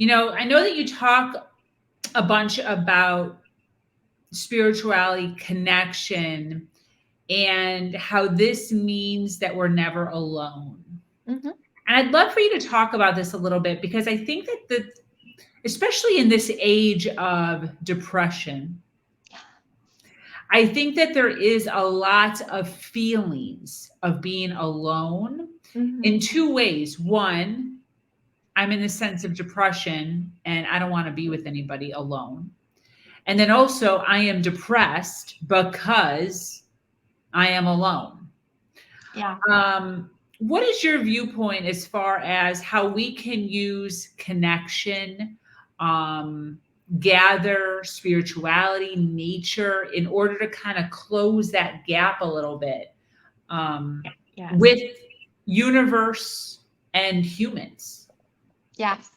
I know that you talk a bunch about spirituality, connection, and how this means that we're never alone. Mm-hmm. And I'd love for you to talk about this a little bit because I think that especially in this age of depression, I think that there is a lot of feelings of being alone in Mm-hmm. two ways. One, I'm in the sense of depression and I don't want to be with anybody alone. And then also, I am depressed because I am alone. Yeah. What is your viewpoint as far as how we can use connection, um, gather spirituality, nature in order to kind of close that gap a little bit Yes. with universe and humans? Yes.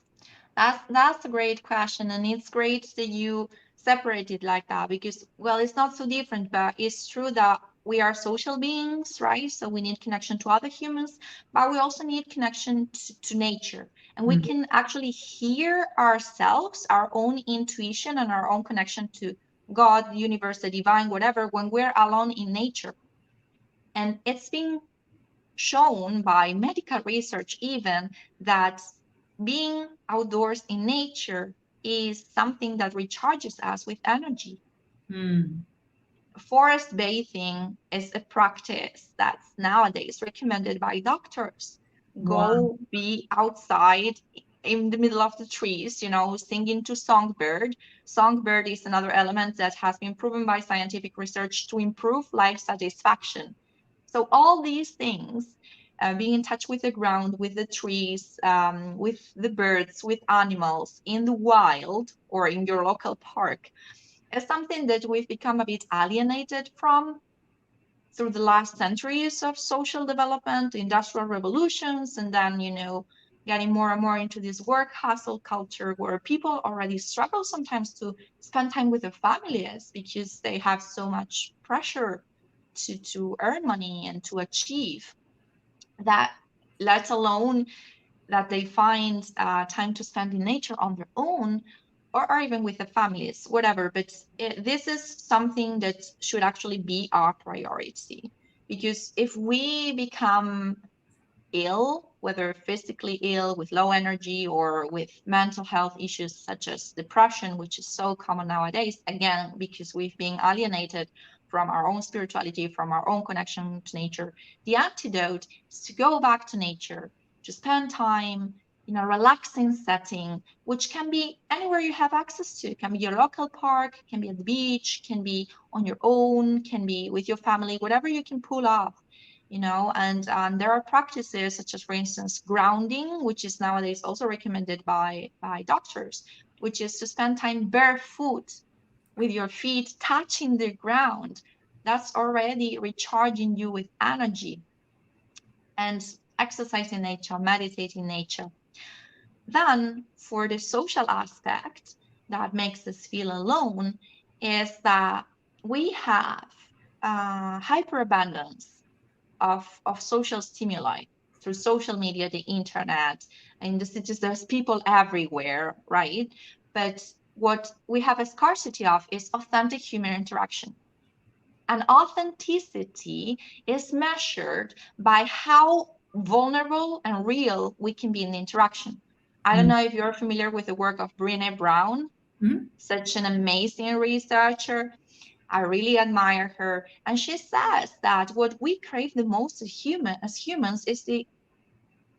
That's a great question, and it's great that you separate it like that because, well, it's not so different, but it's true that we are social beings, right? So we need connection to other humans, but we also need connection to nature, and we Mm. can actually hear ourselves, our own intuition, and our own connection to God, the universe, the divine, whatever, when we're alone in nature. And it's been shown by medical research even that being outdoors in nature is something that recharges us with energy. Mm. Forest bathing is a practice that's nowadays recommended by doctors. Wow. Go be outside in the middle of the trees, singing to songbird. Songbird is another element that has been proven by scientific research to improve life satisfaction. So all these things, being in touch with the ground, with the trees, with the birds, with animals in the wild or in your local park, is something that we've become a bit alienated from through the last centuries of social development, industrial revolutions, and then, getting more and more into this work hustle culture where people already struggle sometimes to spend time with their families because they have so much pressure to earn money and to achieve that, let alone that they find time to spend in nature on their own or even with the families, whatever. But this is something that should actually be our priority. Because if we become ill, whether physically ill with low energy or with mental health issues such as depression, which is so common nowadays, again, because we've been alienated from our own spirituality, from our own connection to nature, the antidote is to go back to nature, to spend time in a relaxing setting, which can be anywhere you have access to. It can be your local park, can be at the beach, can be on your own, can be with your family, whatever you can pull off. And there are practices such as, for instance, grounding, which is nowadays also recommended by doctors, which is to spend time barefoot with your feet touching the ground. That's already recharging you with energy. And exercise in nature, meditate in nature. Then, for the social aspect that makes us feel alone, is that we have hyperabundance of social stimuli through social media, the internet. In the cities, there's people everywhere, right? But what we have a scarcity of is authentic human interaction. And authenticity is measured by how vulnerable and real we can be in the interaction. I don't Mm. know if you're familiar with the work of Brené Brown, Mm. such an amazing researcher. I really admire her. And she says that what we crave the most as humans is the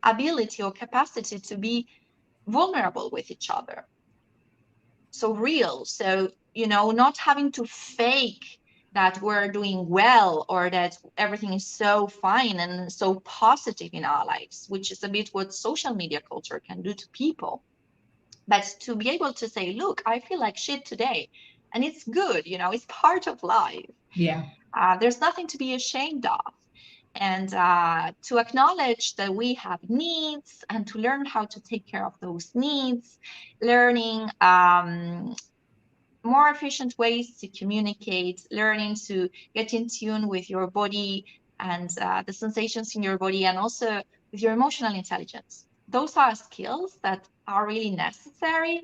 ability or capacity to be vulnerable with each other. So real. So, not having to fake that we're doing well or that everything is so fine and so positive in our lives, which is a bit what social media culture can do to people. But to be able to say, look, I feel like shit today. And it's good, it's part of life. Yeah. There's nothing to be ashamed of. And to acknowledge that we have needs and to learn how to take care of those needs, learning more efficient ways to communicate, learning to get in tune with your body and the sensations in your body, and also with your emotional intelligence. those are skills that are really necessary,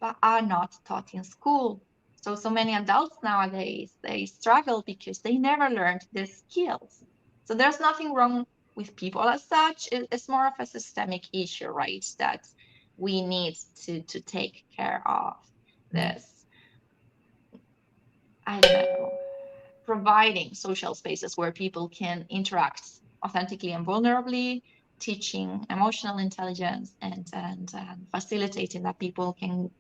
but are not taught in school. So many adults nowadays, they struggle because they never learned these skills. So there's nothing wrong with people as such. It's more of a systemic issue, right? That we need to take care of this. I don't know, providing social spaces where people can interact authentically and vulnerably, teaching emotional intelligence and facilitating that people can